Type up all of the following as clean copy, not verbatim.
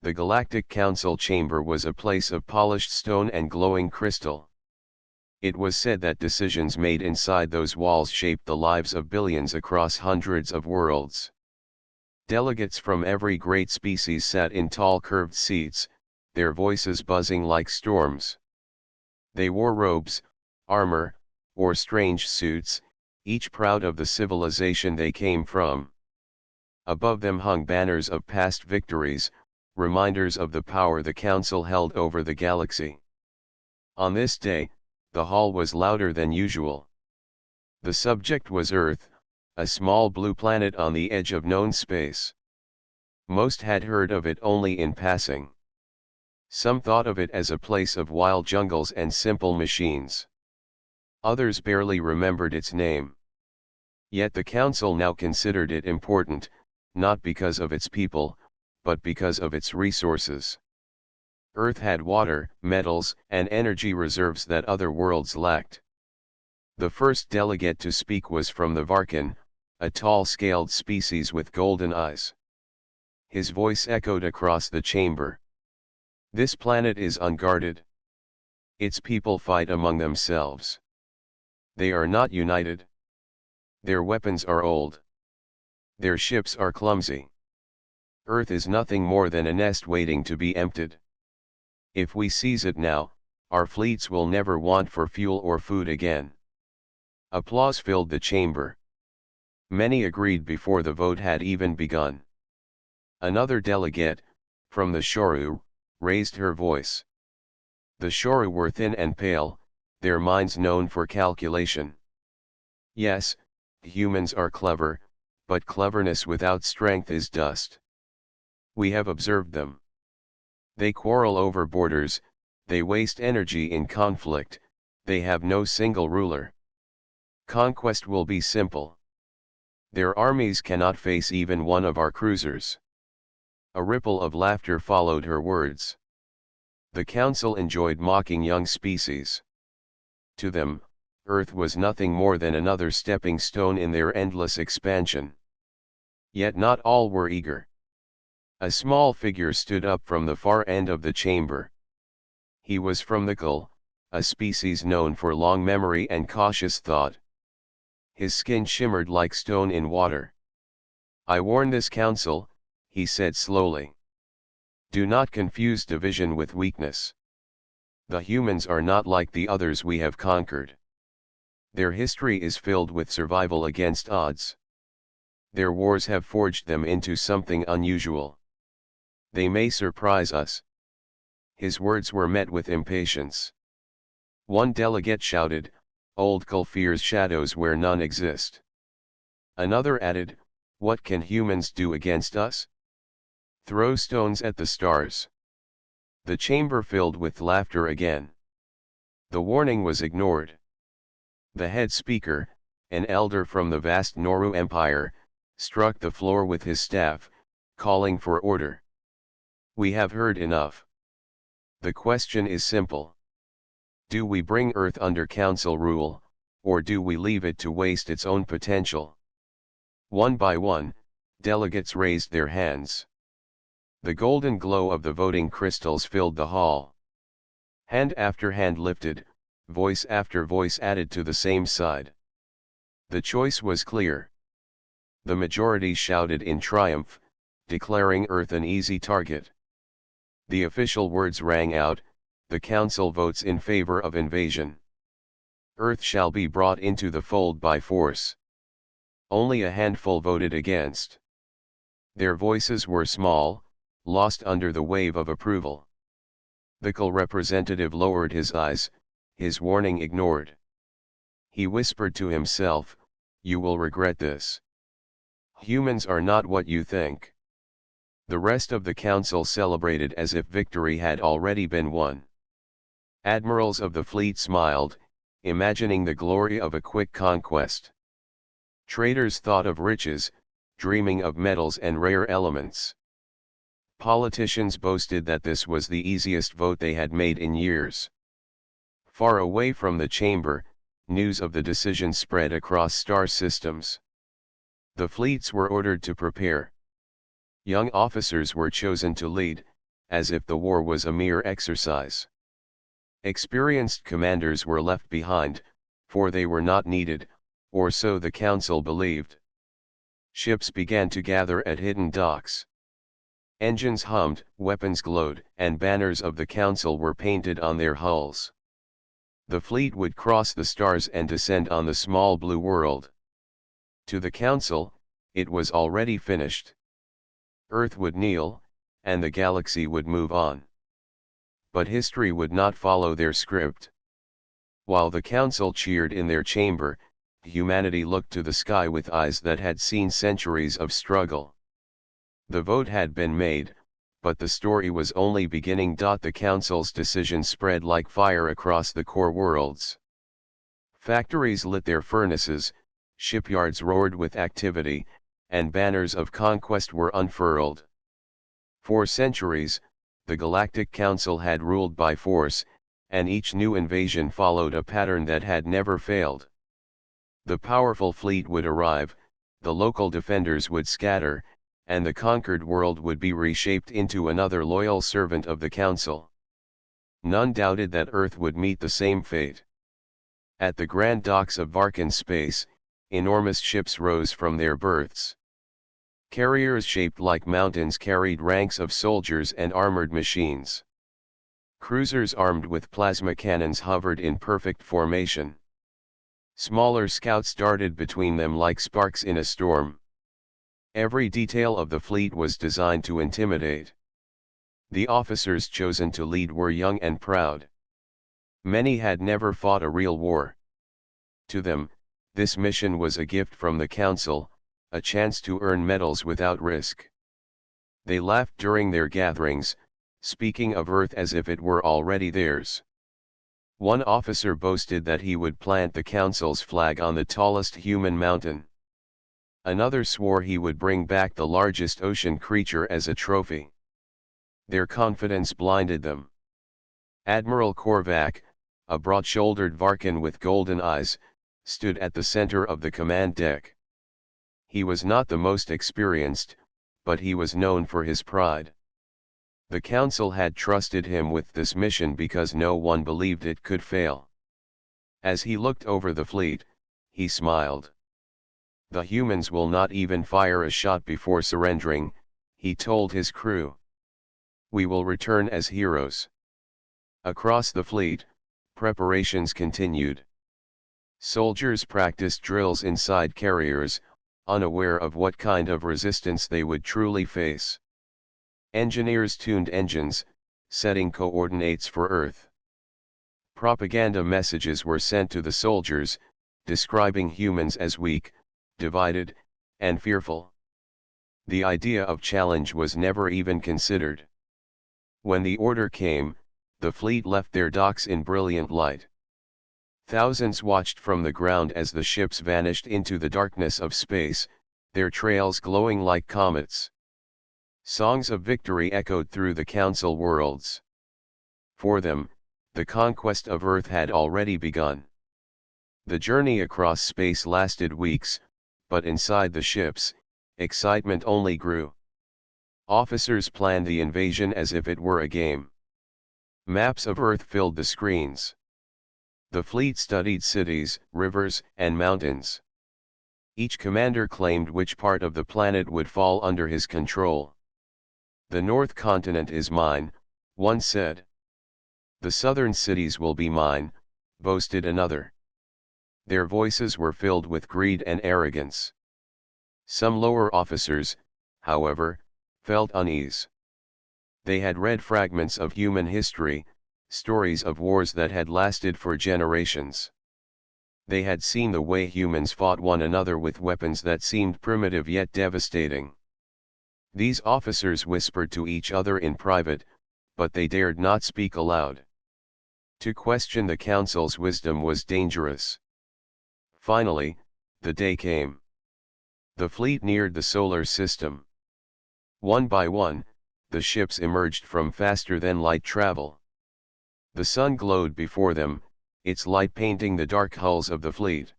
The Galactic Council chamber was a place of polished stone and glowing crystal. It was said that decisions made inside those walls shaped the lives of billions across hundreds of worlds. Delegates from every great species sat in tall curved seats, their voices buzzing like storms. They wore robes, armor, or strange suits, each proud of the civilization they came from. Above them hung banners of past victories, reminders of the power the Council held over the galaxy. On this day, the hall was louder than usual. The subject was Earth, a small blue planet on the edge of known space. Most had heard of it only in passing. Some thought of it as a place of wild jungles and simple machines. Others barely remembered its name. Yet the Council now considered it important, not because of its people, but because of its resources. Earth had water, metals, and energy reserves that other worlds lacked. The first delegate to speak was from the Varkan, a tall scaled species with golden eyes. His voice echoed across the chamber. This planet is unguarded. Its people fight among themselves. They are not united. Their weapons are old. Their ships are clumsy. Earth is nothing more than a nest waiting to be emptied. If we seize it now, our fleets will never want for fuel or food again. Applause filled the chamber. Many agreed before the vote had even begun. Another delegate, from the Shoru, raised her voice. The Shoru were thin and pale, their minds known for calculation. Yes, humans are clever, but cleverness without strength is dust. We have observed them. They quarrel over borders, they waste energy in conflict, they have no single ruler. Conquest will be simple. Their armies cannot face even one of our cruisers. A ripple of laughter followed her words. The Council enjoyed mocking young species. To them, Earth was nothing more than another stepping stone in their endless expansion. Yet not all were eager. A small figure stood up from the far end of the chamber. He was from the gull, a species known for long memory and cautious thought. His skin shimmered like stone in water. I warn this council, he said slowly. Do not confuse division with weakness. The humans are not like the others we have conquered. Their history is filled with survival against odds. Their wars have forged them into something unusual. They may surprise us. His words were met with impatience. One delegate shouted, Old Kull fears shadows where none exist. Another added, what can humans do against us? Throw stones at the stars. The chamber filled with laughter again. The warning was ignored. The head speaker, an elder from the vast Noru Empire, struck the floor with his staff, calling for order. We have heard enough. The question is simple. Do we bring Earth under council rule, or do we leave it to waste its own potential? One by one, delegates raised their hands. The golden glow of the voting crystals filled the hall. Hand after hand lifted, voice after voice added to the same side. The choice was clear. The majority shouted in triumph, declaring Earth an easy target. The official words rang out, the council votes in favor of invasion. Earth shall be brought into the fold by force. Only a handful voted against. Their voices were small, lost under the wave of approval. The Kull representative lowered his eyes, his warning ignored. He whispered to himself, you will regret this. Humans are not what you think. The rest of the council celebrated as if victory had already been won. Admirals of the fleet smiled, imagining the glory of a quick conquest. Traders thought of riches, dreaming of metals and rare elements. Politicians boasted that this was the easiest vote they had made in years. Far away from the chamber, news of the decision spread across star systems. The fleets were ordered to prepare. Young officers were chosen to lead, as if the war was a mere exercise. Experienced commanders were left behind, for they were not needed, or so the council believed. Ships began to gather at hidden docks. Engines hummed, weapons glowed, and banners of the council were painted on their hulls. The fleet would cross the stars and descend on the small blue world. To the council, it was already finished. Earth would kneel, and the galaxy would move on. But history would not follow their script. While the council cheered in their chamber, humanity looked to the sky with eyes that had seen centuries of struggle. The vote had been made, but the story was only beginning. The council's decision spread like fire across the core worlds. Factories lit their furnaces, shipyards roared with activity, and banners of conquest were unfurled. For centuries, the Galactic Council had ruled by force, and each new invasion followed a pattern that had never failed. The powerful fleet would arrive, the local defenders would scatter, and the conquered world would be reshaped into another loyal servant of the Council. None doubted that Earth would meet the same fate. At the grand docks of Varkan space, enormous ships rose from their berths. Carriers shaped like mountains carried ranks of soldiers and armored machines. Cruisers armed with plasma cannons hovered in perfect formation. Smaller scouts darted between them like sparks in a storm. Every detail of the fleet was designed to intimidate. The officers chosen to lead were young and proud. Many had never fought a real war. To them, this mission was a gift from the Council, a chance to earn medals without risk. They laughed during their gatherings, speaking of Earth as if it were already theirs. One officer boasted that he would plant the Council's flag on the tallest human mountain. Another swore he would bring back the largest ocean creature as a trophy. Their confidence blinded them. Admiral Korvac, a broad-shouldered Varkan with golden eyes, stood at the center of the command deck. He was not the most experienced, but he was known for his pride. The Council had trusted him with this mission because no one believed it could fail. As he looked over the fleet, he smiled. The humans will not even fire a shot before surrendering, he told his crew. We will return as heroes. Across the fleet, preparations continued. Soldiers practiced drills inside carriers, unaware of what kind of resistance they would truly face. Engineers tuned engines, setting coordinates for Earth. Propaganda messages were sent to the soldiers, describing humans as weak, divided, and fearful. The idea of challenge was never even considered. When the order came, the fleet left their docks in brilliant light. Thousands watched from the ground as the ships vanished into the darkness of space, their trails glowing like comets. Songs of victory echoed through the Council worlds. For them, the conquest of Earth had already begun. The journey across space lasted weeks, but inside the ships, excitement only grew. Officers planned the invasion as if it were a game. Maps of Earth filled the screens. The fleet studied cities, rivers, and mountains. Each commander claimed which part of the planet would fall under his control. The North Continent is mine, one said. The southern cities will be mine, boasted another. Their voices were filled with greed and arrogance. Some lower officers, however, felt unease. They had read fragments of human history, stories of wars that had lasted for generations. They had seen the way humans fought one another with weapons that seemed primitive yet devastating. These officers whispered to each other in private, but they dared not speak aloud. To question the Council's wisdom was dangerous. Finally, the day came. The fleet neared the solar system. One by one, the ships emerged from faster-than-light travel. The sun glowed before them, its light painting the dark hulls of the fleet.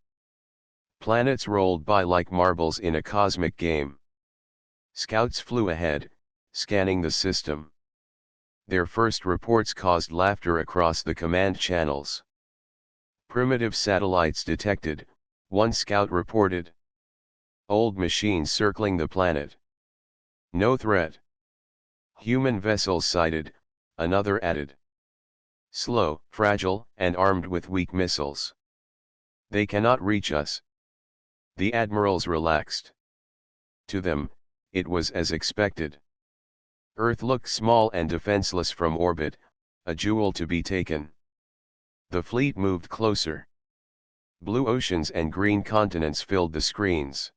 Planets rolled by like marbles in a cosmic game. Scouts flew ahead, scanning the system. Their first reports caused laughter across the command channels. Primitive satellites detected, one scout reported. Old machines circling the planet. No threat. Human vessels sighted, another added. Slow, fragile, and armed with weak missiles. They cannot reach us. The admirals relaxed. To them, it was as expected. Earth looked small and defenseless from orbit, a jewel to be taken. The fleet moved closer. Blue oceans and green continents filled the screens.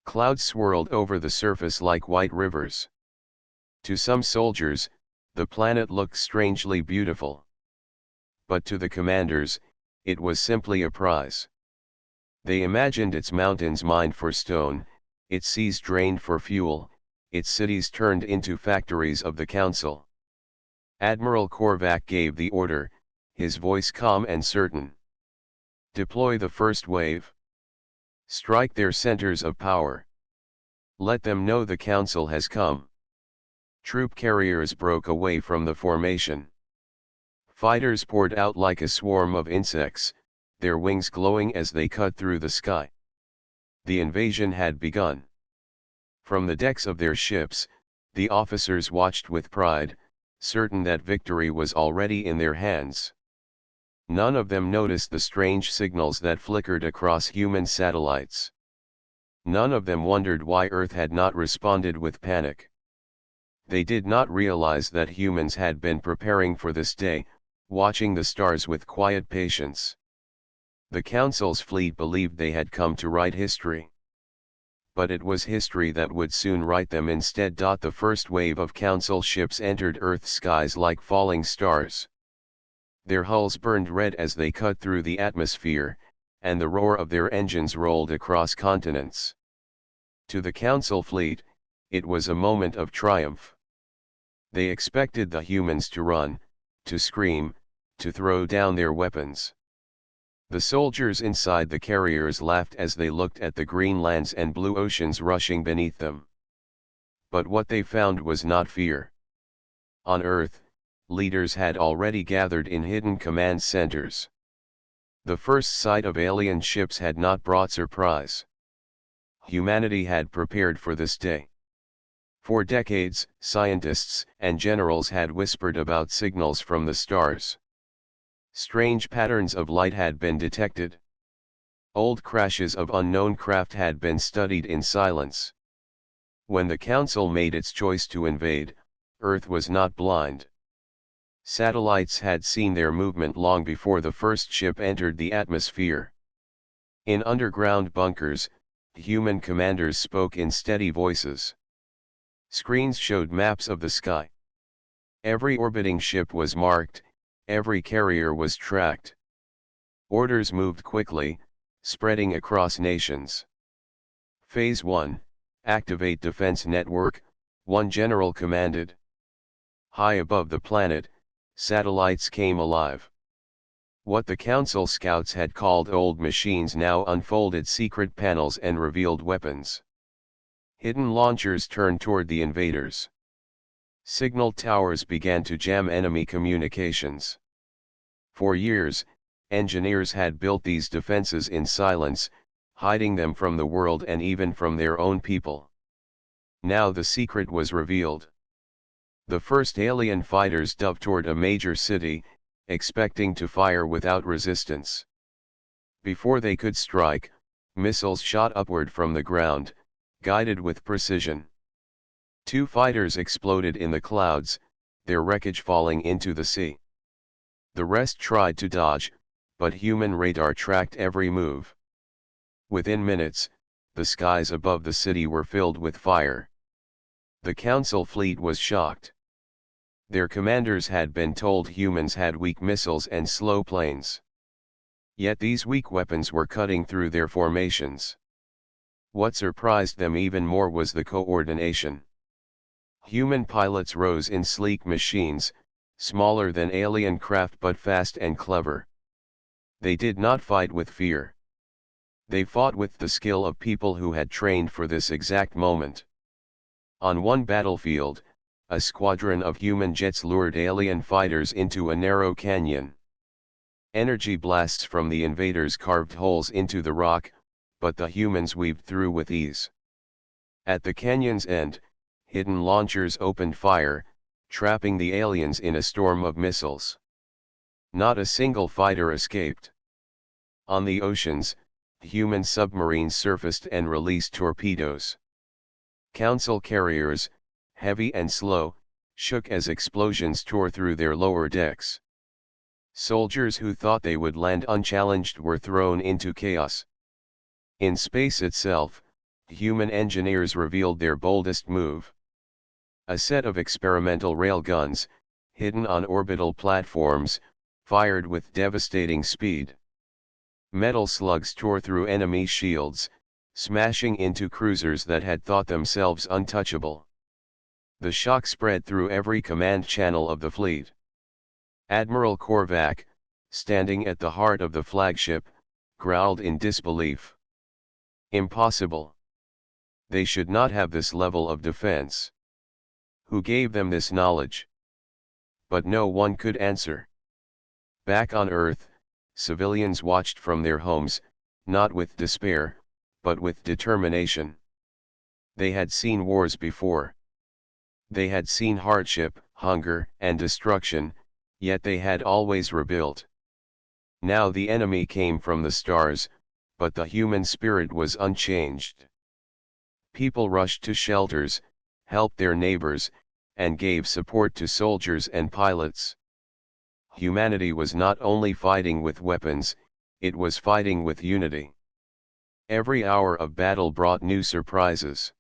Clouds swirled over the surface like white rivers. To some soldiers, the planet looked strangely beautiful. But to the commanders, it was simply a prize. They imagined its mountains mined for stone, its seas drained for fuel, its cities turned into factories of the council. Admiral Korvac gave the order, his voice calm and certain. Deploy the first wave. Strike their centers of power. Let them know the council has come. Troop carriers broke away from the formation. Fighters poured out like a swarm of insects, their wings glowing as they cut through the sky. The invasion had begun. From the decks of their ships, the officers watched with pride, certain that victory was already in their hands. None of them noticed the strange signals that flickered across human satellites. None of them wondered why Earth had not responded with panic. They did not realize that humans had been preparing for this day, watching the stars with quiet patience. The Council's fleet believed they had come to write history. But it was history that would soon write them instead. The first wave of Council ships entered Earth's skies like falling stars. Their hulls burned red as they cut through the atmosphere, and the roar of their engines rolled across continents. To the Council fleet, it was a moment of triumph. They expected the humans to run, to scream, to throw down their weapons. The soldiers inside the carriers laughed as they looked at the green lands and blue oceans rushing beneath them. But what they found was not fear. On Earth, leaders had already gathered in hidden command centers. The first sight of alien ships had not brought surprise. Humanity had prepared for this day. For decades, scientists and generals had whispered about signals from the stars. Strange patterns of light had been detected. Old crashes of unknown craft had been studied in silence. When the Council made its choice to invade, Earth was not blind. Satellites had seen their movement long before the first ship entered the atmosphere. In underground bunkers, human commanders spoke in steady voices. Screens showed maps of the sky. Every orbiting ship was marked, every carrier was tracked. Orders moved quickly, spreading across nations. Phase 1, Activate Defense Network, one general commanded. High above the planet, satellites came alive. What the Council scouts had called old machines now unfolded secret panels and revealed weapons. Hidden launchers turned toward the invaders. Signal towers began to jam enemy communications. For years, engineers had built these defenses in silence, hiding them from the world and even from their own people. Now the secret was revealed. The first alien fighters dove toward a major city, expecting to fire without resistance. Before they could strike, missiles shot upward from the ground, guided with precision. 2 fighters exploded in the clouds, their wreckage falling into the sea. The rest tried to dodge, but human radar tracked every move. Within minutes, the skies above the city were filled with fire. The Council fleet was shocked. Their commanders had been told humans had weak missiles and slow planes. Yet these weak weapons were cutting through their formations. What surprised them even more was the coordination. Human pilots rose in sleek machines, smaller than alien craft but fast and clever. They did not fight with fear. They fought with the skill of people who had trained for this exact moment. On one battlefield, a squadron of human jets lured alien fighters into a narrow canyon. Energy blasts from the invaders carved holes into the rock, but the humans weaved through with ease. At the canyon's end, hidden launchers opened fire, trapping the aliens in a storm of missiles. Not a single fighter escaped. On the oceans, human submarines surfaced and released torpedoes. Council carriers, heavy and slow, shook as explosions tore through their lower decks. Soldiers who thought they would land unchallenged were thrown into chaos. In space itself, human engineers revealed their boldest move. A set of experimental railguns, hidden on orbital platforms, fired with devastating speed. Metal slugs tore through enemy shields, smashing into cruisers that had thought themselves untouchable. The shock spread through every command channel of the fleet. Admiral Korvac, standing at the heart of the flagship, growled in disbelief. Impossible. They should not have this level of defense. Who gave them this knowledge? But no one could answer. Back on Earth, civilians watched from their homes, not with despair, but with determination. They had seen wars before. They had seen hardship, hunger, and destruction, yet they had always rebuilt. Now the enemy came from the stars, but the human spirit was unchanged. People rushed to shelters, helped their neighbors, and gave support to soldiers and pilots. Humanity was not only fighting with weapons, it was fighting with unity. Every hour of battle brought new surprises.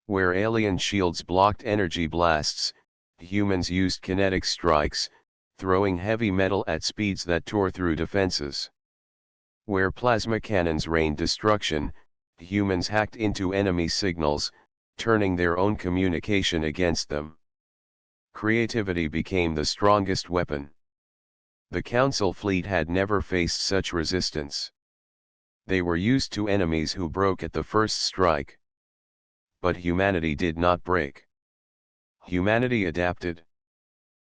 Where alien shields blocked energy blasts, humans used kinetic strikes, throwing heavy metal at speeds that tore through defenses. Where plasma cannons rained destruction, humans hacked into enemy signals, turning their own communication against them. Creativity became the strongest weapon. The Council fleet had never faced such resistance. They were used to enemies who broke at the first strike. But humanity did not break. Humanity adapted.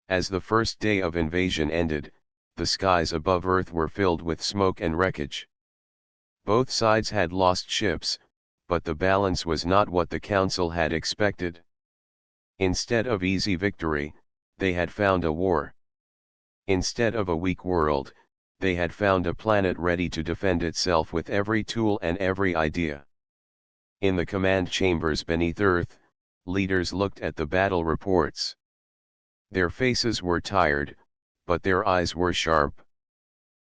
As the first day of invasion ended, the skies above Earth were filled with smoke and wreckage. Both sides had lost ships, but the balance was not what the Council had expected. Instead of easy victory, they had found a war. Instead of a weak world, they had found a planet ready to defend itself with every tool and every idea. In the command chambers beneath Earth, leaders looked at the battle reports. Their faces were tired, but their eyes were sharp.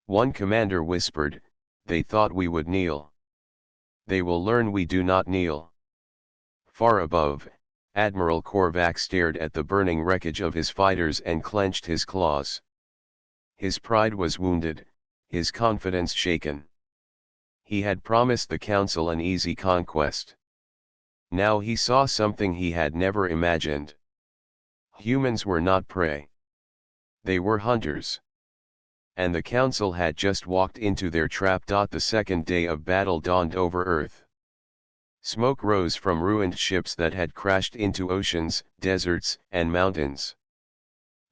One commander whispered, "They thought we would kneel. They will learn we do not kneel." Far above, Admiral Korvac stared at the burning wreckage of his fighters and clenched his claws. His pride was wounded, his confidence shaken. He had promised the Council an easy conquest. Now he saw something he had never imagined. Humans were not prey. They were hunters. And the Council had just walked into their trap. The second day of battle dawned over Earth. Smoke rose from ruined ships that had crashed into oceans, deserts, and mountains.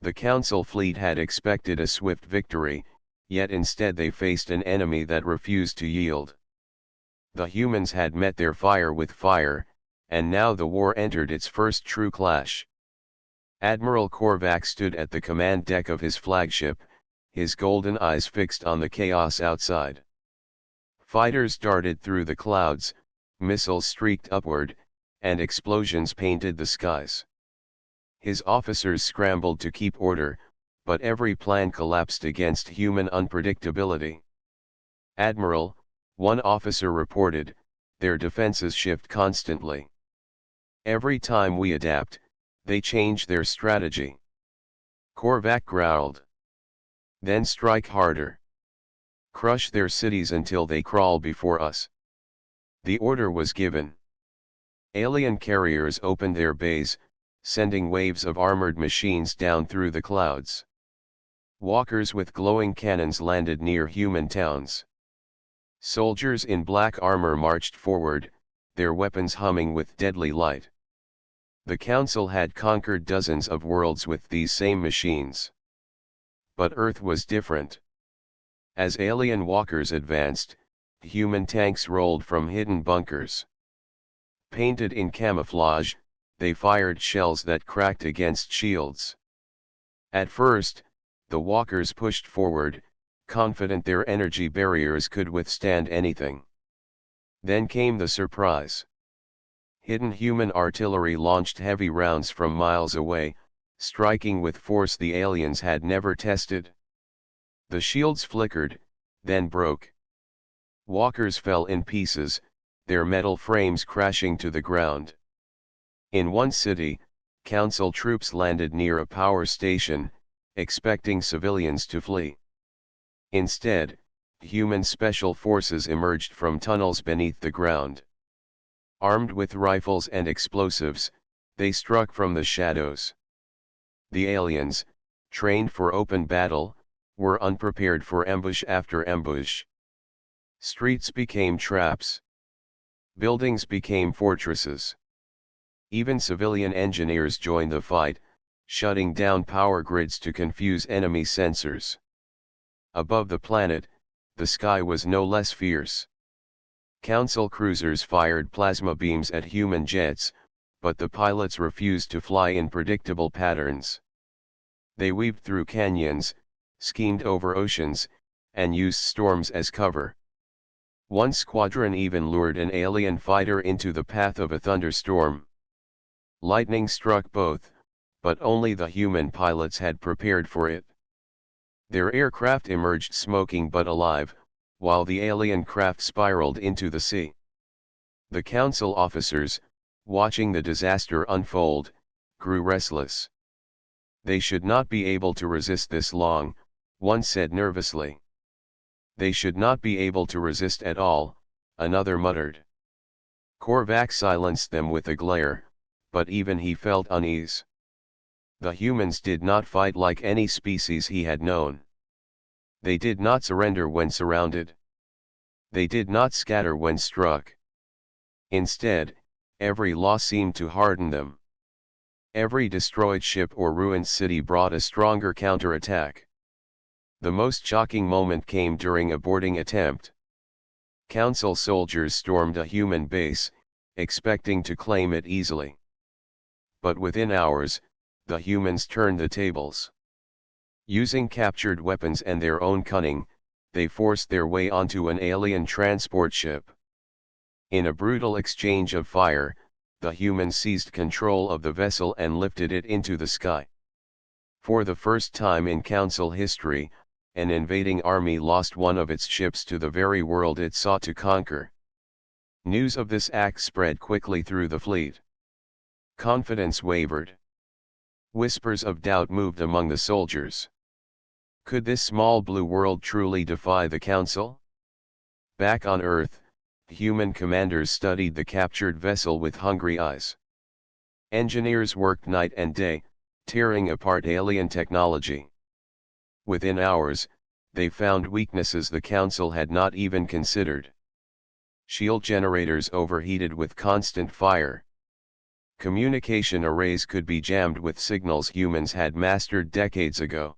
The Council fleet had expected a swift victory, yet instead they faced an enemy that refused to yield. The humans had met their fire with fire, and now the war entered its first true clash. Admiral Korvac stood at the command deck of his flagship, his golden eyes fixed on the chaos outside. Fighters darted through the clouds, missiles streaked upward, and explosions painted the skies. His officers scrambled to keep order, but every plan collapsed against human unpredictability. "Admiral," one officer reported, "their defenses shift constantly. Every time we adapt, they change their strategy." Korvac growled. "Then strike harder. Crush their cities until they crawl before us." The order was given. Alien carriers opened their bays, sending waves of armored machines down through the clouds. Walkers with glowing cannons landed near human towns. Soldiers in black armor marched forward, their weapons humming with deadly light. The Council had conquered dozens of worlds with these same machines. But Earth was different. As alien walkers advanced, human tanks rolled from hidden bunkers. Painted in camouflage, they fired shells that cracked against shields. At first, the walkers pushed forward, confident their energy barriers could withstand anything. Then came the surprise. Hidden human artillery launched heavy rounds from miles away, striking with force the aliens had never tested. The shields flickered, then broke. Walkers fell in pieces, their metal frames crashing to the ground. In one city, Council troops landed near a power station, expecting civilians to flee. Instead, human special forces emerged from tunnels beneath the ground. Armed with rifles and explosives, they struck from the shadows. The aliens, trained for open battle, were unprepared for ambush after ambush. Streets became traps. Buildings became fortresses. Even civilian engineers joined the fight, shutting down power grids to confuse enemy sensors. Above the planet, the sky was no less fierce. Council cruisers fired plasma beams at human jets, but the pilots refused to fly in predictable patterns. They weaved through canyons, schemed over oceans, and used storms as cover. One squadron even lured an alien fighter into the path of a thunderstorm. Lightning struck both, but only the human pilots had prepared for it. Their aircraft emerged smoking but alive, while the alien craft spiraled into the sea. The council officers, watching the disaster unfold, grew restless. They should not be able to resist this long, one said nervously. They should not be able to resist at all, another muttered. Korvac silenced them with a glare, but even he felt unease. The humans did not fight like any species he had known. They did not surrender when surrounded. They did not scatter when struck. Instead, every loss seemed to harden them. Every destroyed ship or ruined city brought a stronger counterattack. The most shocking moment came during a boarding attempt. Council soldiers stormed a human base, expecting to claim it easily. But within hours, the humans turned the tables. Using captured weapons and their own cunning, they forced their way onto an alien transport ship. In a brutal exchange of fire, the humans seized control of the vessel and lifted it into the sky. For the first time in Council history, an invading army lost one of its ships to the very world it sought to conquer. News of this act spread quickly through the fleet. Confidence wavered. Whispers of doubt moved among the soldiers. Could this small blue world truly defy the Council? Back on Earth, human commanders studied the captured vessel with hungry eyes. Engineers worked night and day, tearing apart alien technology. Within hours, they found weaknesses the Council had not even considered. Shield generators overheated with constant fire. Communication arrays could be jammed with signals humans had mastered decades ago.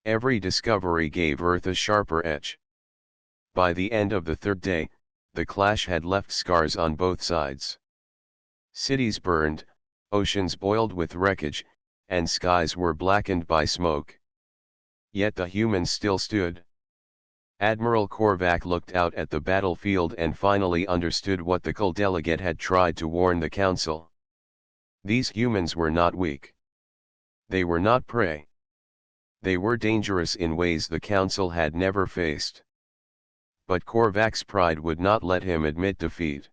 Every discovery gave Earth a sharper edge. By the end of the third day, the clash had left scars on both sides. Cities burned, oceans boiled with wreckage, and skies were blackened by smoke. Yet the humans still stood. Admiral Korvac looked out at the battlefield and finally understood what the Kul delegate had tried to warn the Council. These humans were not weak. They were not prey. They were dangerous in ways the Council had never faced. But Korvac's pride would not let him admit defeat.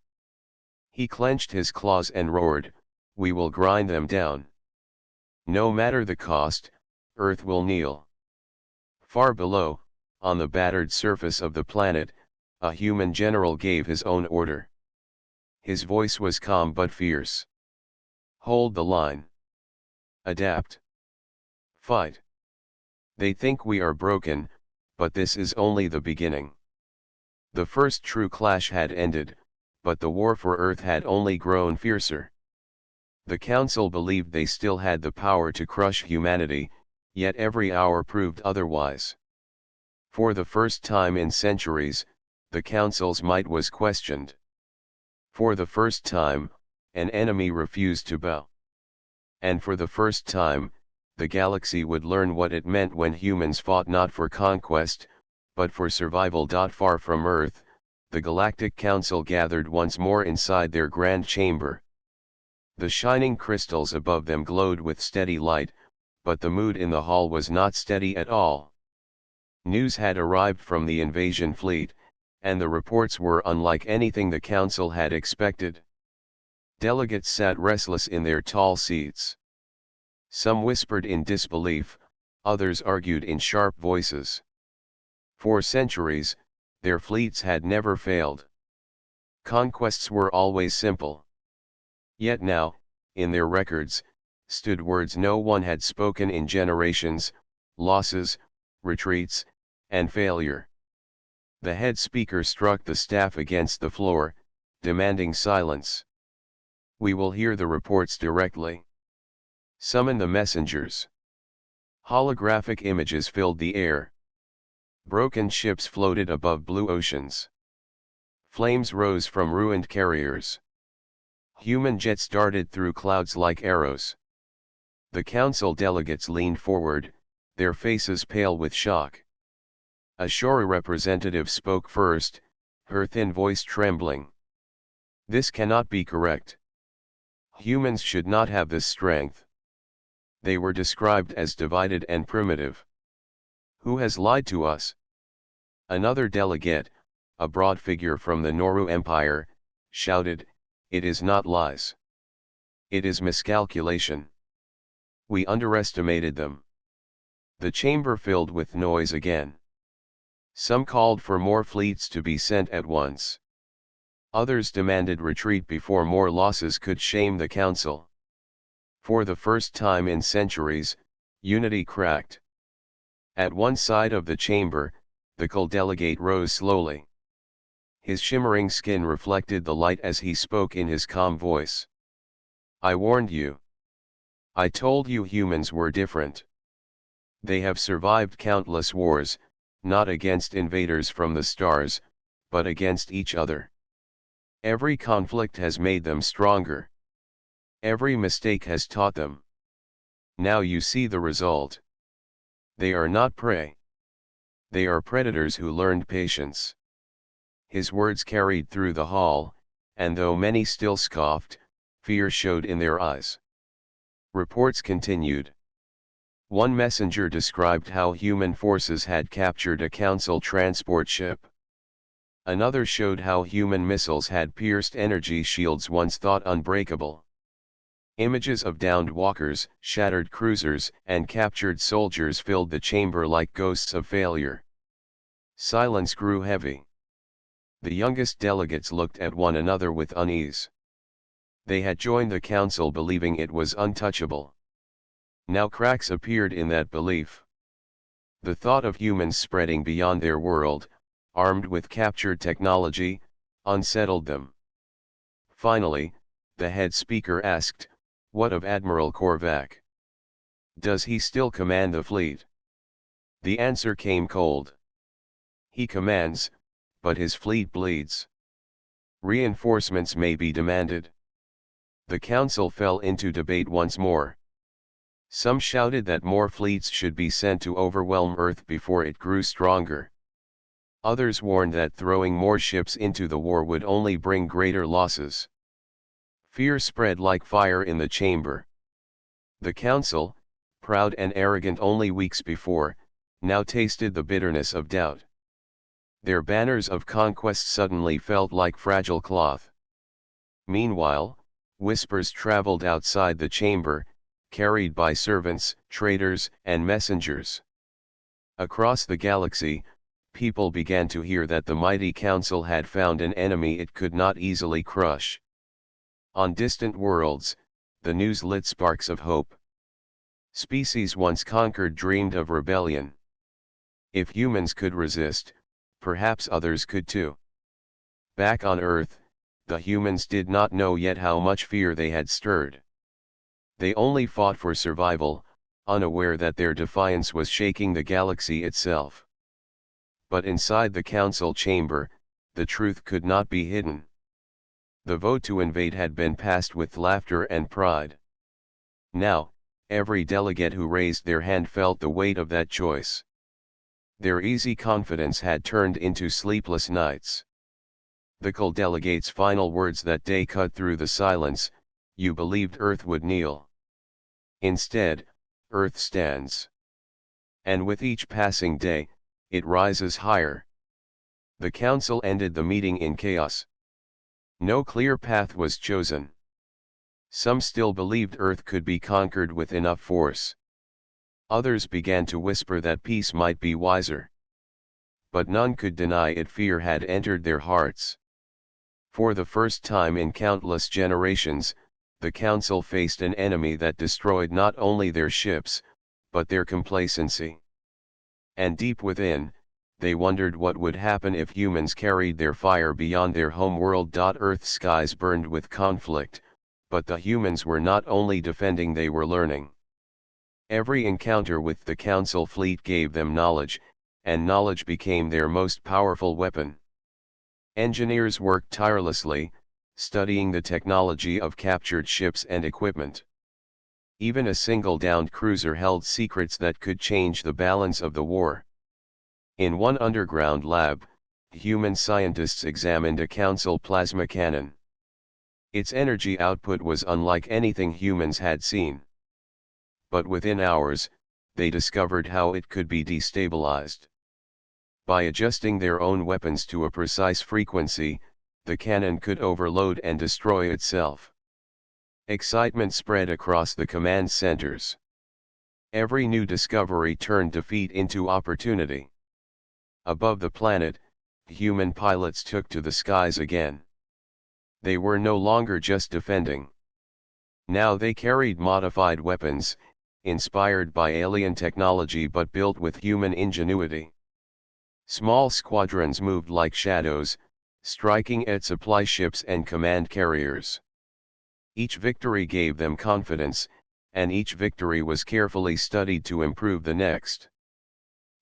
He clenched his claws and roared, "We will grind them down. No matter the cost, Earth will kneel." Far below, on the battered surface of the planet, a human general gave his own order. His voice was calm but fierce. "Hold the line. Adapt. Fight. They think we are broken, but this is only the beginning." The first true clash had ended, but the war for Earth had only grown fiercer. The council believed they still had the power to crush humanity, yet every hour proved otherwise. For the first time in centuries, the council's might was questioned. For the first time, an enemy refused to bow. And for the first time, the galaxy would learn what it meant when humans fought not for conquest, but for survival. Far from Earth, the Galactic Council gathered once more inside their grand chamber. The shining crystals above them glowed with steady light, but the mood in the hall was not steady at all. News had arrived from the invasion fleet, and the reports were unlike anything the council had expected. Delegates sat restless in their tall seats. Some whispered in disbelief, others argued in sharp voices. For centuries, their fleets had never failed. Conquests were always simple. Yet now, in their records, stood words no one had spoken in generations: losses, retreats, and failure. The head speaker struck the staff against the floor, demanding silence. We will hear the reports directly. Summon the messengers. Holographic images filled the air. Broken ships floated above blue oceans. Flames rose from ruined carriers. Human jets darted through clouds like arrows. The council delegates leaned forward, their faces pale with shock. A Shora representative spoke first, her thin voice trembling. This cannot be correct. Humans should not have this strength. They were described as divided and primitive. Who has lied to us? Another delegate, a broad figure from the Noru Empire, shouted, "It is not lies. It is miscalculation. We underestimated them." The chamber filled with noise again. Some called for more fleets to be sent at once. Others demanded retreat before more losses could shame the council. For the first time in centuries, unity cracked. At one side of the chamber, the Kul delegate rose slowly. His shimmering skin reflected the light as he spoke in his calm voice. I warned you. I told you humans were different. They have survived countless wars, not against invaders from the stars, but against each other. Every conflict has made them stronger. Every mistake has taught them. Now you see the result. They are not prey. They are predators who learned patience. His words carried through the hall, and though many still scoffed, fear showed in their eyes. Reports continued. One messenger described how human forces had captured a council transport ship. Another showed how human missiles had pierced energy shields once thought unbreakable. Images of downed walkers, shattered cruisers, and captured soldiers filled the chamber like ghosts of failure. Silence grew heavy. The youngest delegates looked at one another with unease. They had joined the council believing it was untouchable. Now cracks appeared in that belief. The thought of humans spreading beyond their world, armed with captured technology, unsettled them. Finally, the head speaker asked, "What of Admiral Korvac? Does he still command the fleet?" The answer came cold. He commands, but his fleet bleeds. Reinforcements may be demanded. The council fell into debate once more. Some shouted that more fleets should be sent to overwhelm Earth before it grew stronger. Others warned that throwing more ships into the war would only bring greater losses. Fear spread like fire in the chamber. The council, proud and arrogant only weeks before, now tasted the bitterness of doubt. Their banners of conquest suddenly felt like fragile cloth. Meanwhile, whispers traveled outside the chamber, carried by servants, traders, and messengers. Across the galaxy, people began to hear that the mighty council had found an enemy it could not easily crush. On distant worlds, the news lit sparks of hope. Species once conquered dreamed of rebellion. If humans could resist, perhaps others could too. Back on Earth, the humans did not know yet how much fear they had stirred. They only fought for survival, unaware that their defiance was shaking the galaxy itself. But inside the council chamber, the truth could not be hidden. The vote to invade had been passed with laughter and pride. Now, every delegate who raised their hand felt the weight of that choice. Their easy confidence had turned into sleepless nights. The Kull delegate's final words that day cut through the silence: "You believed Earth would kneel. Instead, Earth stands. And with each passing day, it rises higher." The council ended the meeting in chaos. No clear path was chosen. Some still believed Earth could be conquered with enough force. Others began to whisper that peace might be wiser. But none could deny it. Fear had entered their hearts. For the first time in countless generations, the council faced an enemy that destroyed not only their ships, but their complacency. And deep within, they wondered what would happen if humans carried their fire beyond their home world. Earth's skies burned with conflict, but the humans were not only defending, they were learning. Every encounter with the council fleet gave them knowledge, and knowledge became their most powerful weapon. Engineers worked tirelessly, studying the technology of captured ships and equipment. Even a single downed cruiser held secrets that could change the balance of the war. In one underground lab, human scientists examined a council plasma cannon. Its energy output was unlike anything humans had seen. But within hours, they discovered how it could be destabilized. By adjusting their own weapons to a precise frequency, the cannon could overload and destroy itself. Excitement spread across the command centers. Every new discovery turned defeat into opportunity. Above the planet, human pilots took to the skies again. They were no longer just defending. Now they carried modified weapons, inspired by alien technology but built with human ingenuity. Small squadrons moved like shadows, striking at supply ships and command carriers. Each victory gave them confidence, and each victory was carefully studied to improve the next.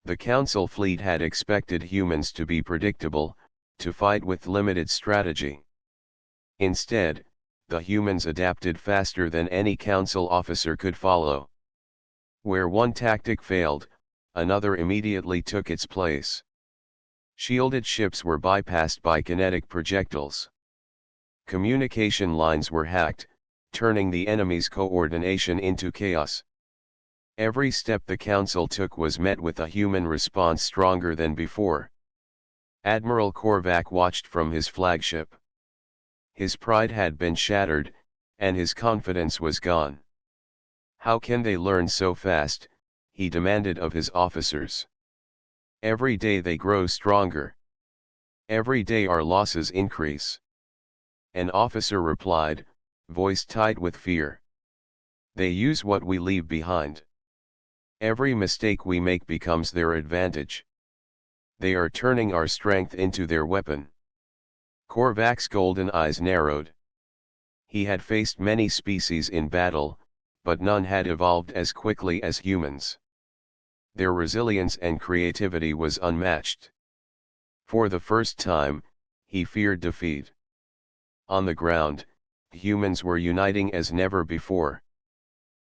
The Council fleet had expected humans to be predictable, to fight with limited strategy. Instead, the humans adapted faster than any Council officer could follow. Where one tactic failed, another immediately took its place. Shielded ships were bypassed by kinetic projectiles. Communication lines were hacked, turning the enemy's coordination into chaos. Every step the Council took was met with a human response stronger than before. Admiral Korvac watched from his flagship. His pride had been shattered, and his confidence was gone. "How can they learn so fast?" he demanded of his officers. "Every day they grow stronger. Every day our losses increase." An officer replied, voice tight with fear. "They use what we leave behind. Every mistake we make becomes their advantage. They are turning our strength into their weapon." Korvac's golden eyes narrowed. He had faced many species in battle, but none had evolved as quickly as humans. Their resilience and creativity was unmatched. For the first time, he feared defeat. On the ground, humans were uniting as never before.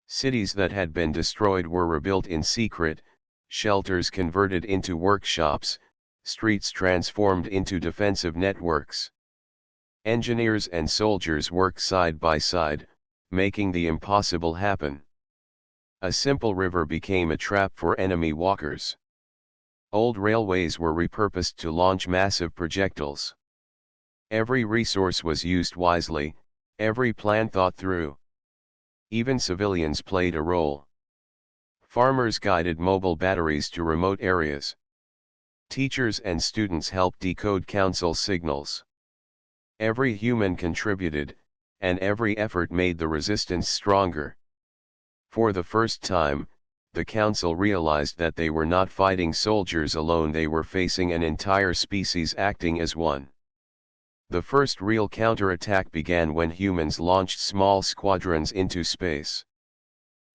Cities that had been destroyed were rebuilt in secret, shelters converted into workshops, streets transformed into defensive networks. Engineers and soldiers worked side by side, making the impossible happen. A simple river became a trap for enemy walkers. Old railways were repurposed to launch massive projectiles. Every resource was used wisely, every plan thought through. Even civilians played a role. Farmers guided mobile batteries to remote areas. Teachers and students helped decode Council signals. Every human contributed, and every effort made the resistance stronger. For the first time, the Council realized that they were not fighting soldiers alone, they were facing an entire species acting as one. The first real counterattack began when humans launched small squadrons into space.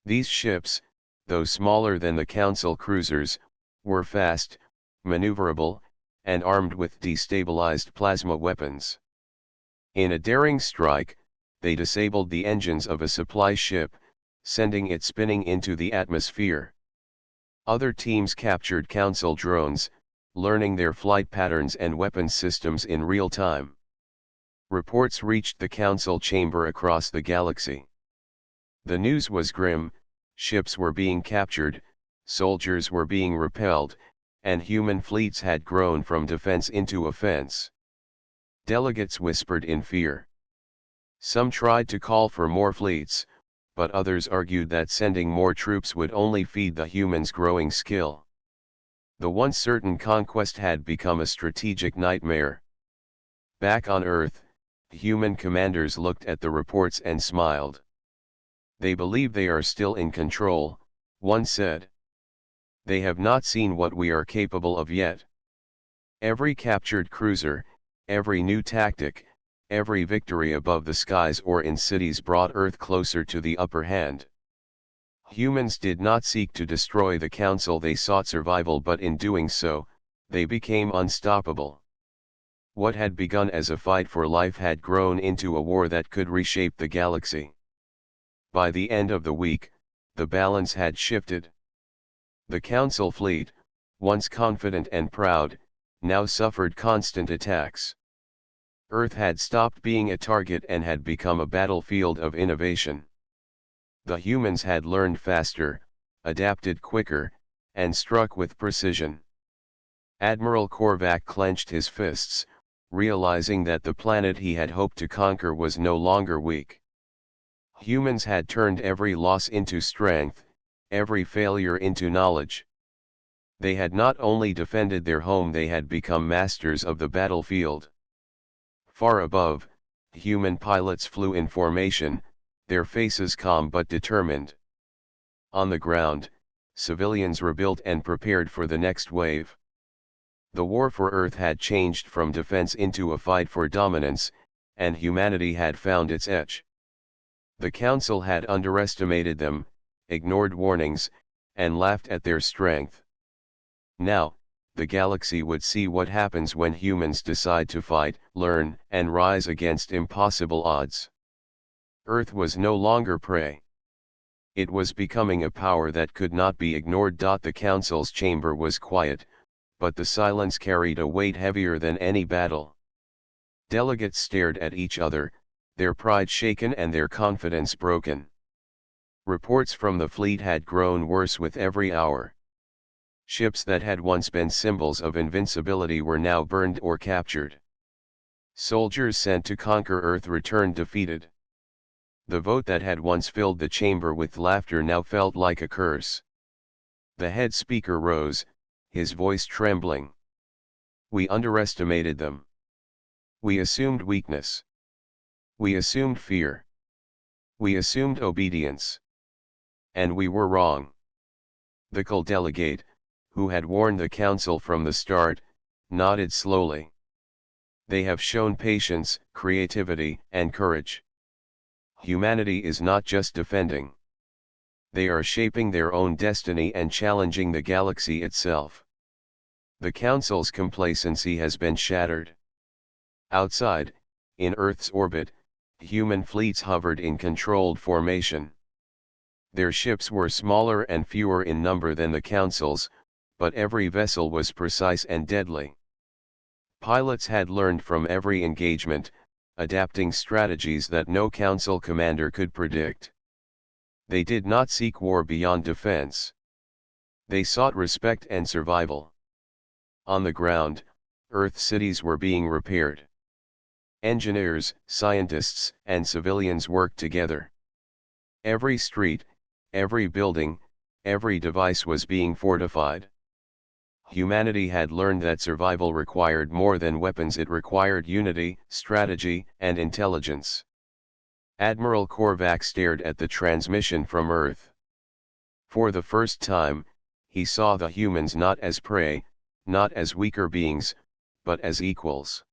These ships, though smaller than the Council cruisers, were fast, maneuverable, and armed with destabilized plasma weapons. In a daring strike, they disabled the engines of a supply ship, sending it spinning into the atmosphere. Other teams captured Council drones, learning their flight patterns and weapon systems in real time. Reports reached the Council chamber across the galaxy. The news was grim: ships were being captured, soldiers were being repelled, and human fleets had grown from defense into offense. Delegates whispered in fear. Some tried to call for more fleets, but others argued that sending more troops would only feed the humans' growing skill. The once certain conquest had become a strategic nightmare. Back on Earth, human commanders looked at the reports and smiled. "They believe they are still in control," one said. "They have not seen what we are capable of yet." Every captured cruiser, every new tactic, every victory above the skies or in cities brought Earth closer to the upper hand. Humans did not seek to destroy the Council, they sought survival, but in doing so, they became unstoppable. What had begun as a fight for life had grown into a war that could reshape the galaxy. By the end of the week, the balance had shifted. The Council fleet, once confident and proud, now suffered constant attacks. Earth had stopped being a target and had become a battlefield of innovation. The humans had learned faster, adapted quicker, and struck with precision. Admiral Korvac clenched his fists, realizing that the planet he had hoped to conquer was no longer weak. Humans had turned every loss into strength, every failure into knowledge. They had not only defended their home, they had become masters of the battlefield. Far above, human pilots flew in formation, their faces calm but determined. On the ground, civilians rebuilt and prepared for the next wave. The war for Earth had changed from defense into a fight for dominance, and humanity had found its edge. The Council had underestimated them, ignored warnings, and laughed at their strength. Now, the galaxy would see what happens when humans decide to fight, learn, and rise against impossible odds. Earth was no longer prey. It was becoming a power that could not be ignored. The Council's chamber was quiet, but the silence carried a weight heavier than any battle. Delegates stared at each other, their pride shaken and their confidence broken. Reports from the fleet had grown worse with every hour. Ships that had once been symbols of invincibility were now burned or captured. Soldiers sent to conquer Earth returned defeated. The vote that had once filled the chamber with laughter now felt like a curse. The head speaker rose, his voice trembling. "We underestimated them. We assumed weakness. We assumed fear. We assumed obedience. And we were wrong." The Kul delegate, who had warned the Council from the start, nodded slowly. "They have shown patience, creativity, and courage. Humanity is not just defending. They are shaping their own destiny and challenging the galaxy itself." The Council's complacency has been shattered. Outside, in Earth's orbit, human fleets hovered in controlled formation. Their ships were smaller and fewer in number than the Council's, but every vessel was precise and deadly. Pilots had learned from every engagement, adapting strategies that no Council commander could predict. They did not seek war beyond defense. They sought respect and survival. On the ground, Earth cities were being repaired. Engineers, scientists, and civilians worked together. Every street, every building, every device was being fortified. Humanity had learned that survival required more than weapons, it required unity, strategy, and intelligence. Admiral Korvac stared at the transmission from Earth. For the first time, he saw the humans not as prey, not as weaker beings, but as equals.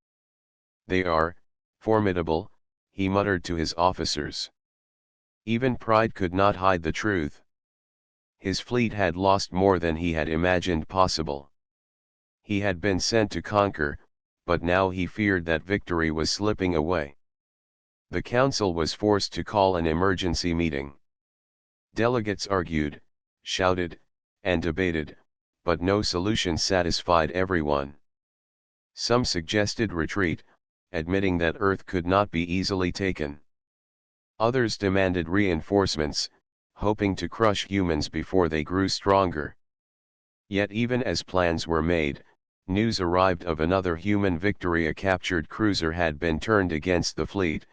"They are formidable," he muttered to his officers. Even pride could not hide the truth. His fleet had lost more than he had imagined possible. He had been sent to conquer, but now he feared that victory was slipping away. The council was forced to call an emergency meeting. Delegates argued, shouted, and debated, but no solution satisfied everyone. Some suggested retreat, admitting that Earth could not be easily taken. Others demanded reinforcements, hoping to crush humans before they grew stronger. Yet even as plans were made, news arrived of another human victory. A captured cruiser had been turned against the fleet,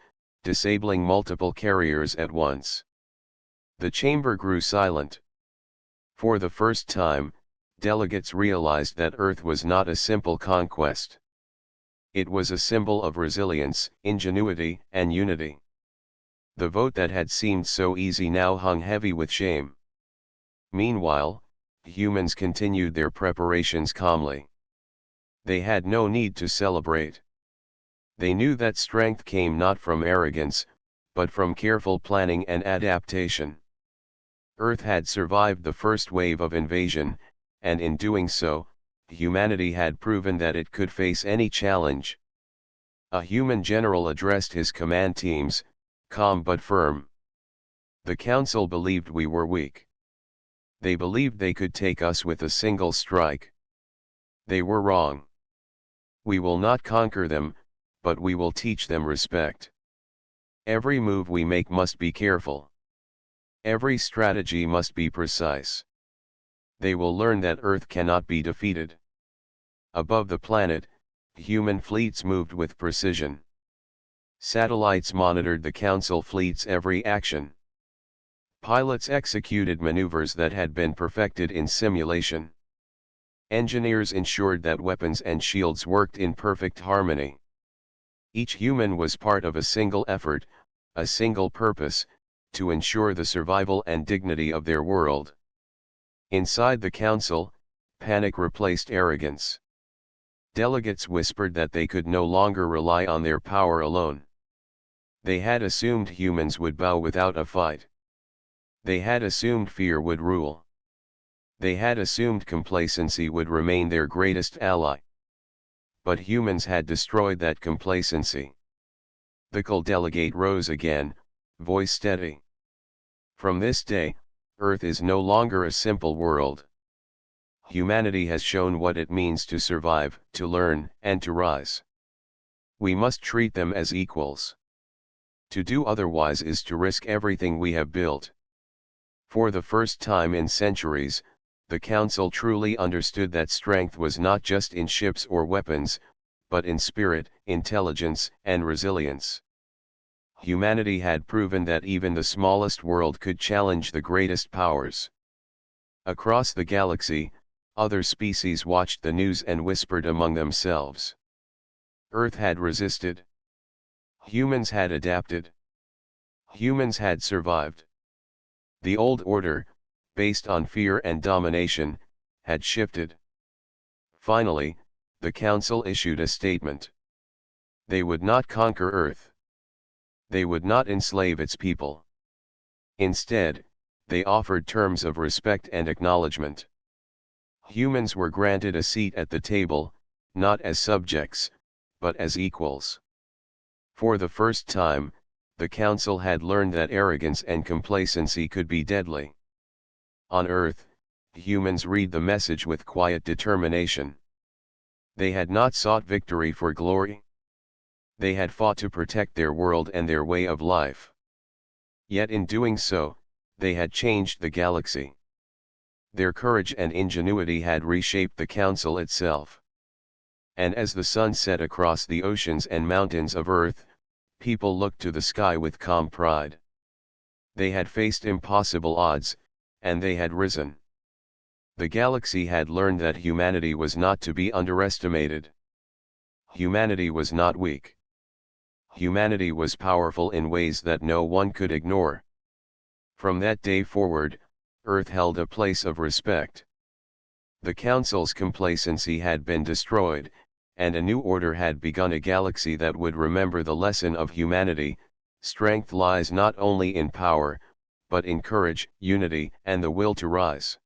disabling multiple carriers at once. The chamber grew silent. For the first time, delegates realized that Earth was not a simple conquest. It was a symbol of resilience, ingenuity, and unity. The vote that had seemed so easy now hung heavy with shame. Meanwhile, humans continued their preparations calmly. They had no need to celebrate. They knew that strength came not from arrogance, but from careful planning and adaptation. Earth had survived the first wave of invasion, and in doing so, humanity had proven that it could face any challenge. A human general addressed his command teams, calm but firm. The council believed we were weak. They believed they could take us with a single strike. They were wrong. We will not conquer them, but we will teach them respect. Every move we make must be careful. Every strategy must be precise. They will learn that Earth cannot be defeated. Above the planet, human fleets moved with precision. Satellites monitored the Council fleet's every action. Pilots executed maneuvers that had been perfected in simulation. Engineers ensured that weapons and shields worked in perfect harmony. Each human was part of a single effort, a single purpose, to ensure the survival and dignity of their world. Inside the Council, panic replaced arrogance. Delegates whispered that they could no longer rely on their power alone. They had assumed humans would bow without a fight. They had assumed fear would rule. They had assumed complacency would remain their greatest ally. But humans had destroyed that complacency. The Kul delegate rose again, voice steady. From this day, Earth is no longer a simple world. Humanity has shown what it means to survive, to learn, and to rise. We must treat them as equals. To do otherwise is to risk everything we have built. For the first time in centuries, the Council truly understood that strength was not just in ships or weapons, but in spirit, intelligence, and resilience. Humanity had proven that even the smallest world could challenge the greatest powers. Across the galaxy, other species watched the news and whispered among themselves. Earth had resisted. Humans had adapted. Humans had survived. The old order, based on fear and domination, had shifted. Finally, the Council issued a statement. They would not conquer Earth. They would not enslave its people. Instead, they offered terms of respect and acknowledgement. Humans were granted a seat at the table, not as subjects, but as equals. For the first time, the Council had learned that arrogance and complacency could be deadly. On Earth, humans read the message with quiet determination. They had not sought victory for glory. They had fought to protect their world and their way of life. Yet in doing so, they had changed the galaxy. Their courage and ingenuity had reshaped the Council itself. And as the sun set across the oceans and mountains of Earth, people looked to the sky with calm pride. They had faced impossible odds, and they had risen. The galaxy had learned that humanity was not to be underestimated. Humanity was not weak. Humanity was powerful in ways that no one could ignore. From that day forward, Earth held a place of respect. The Council's complacency had been destroyed, and a new order had begun, a galaxy that would remember the lesson of humanity, Strength lies not only in power, but in courage, unity, and the will to rise.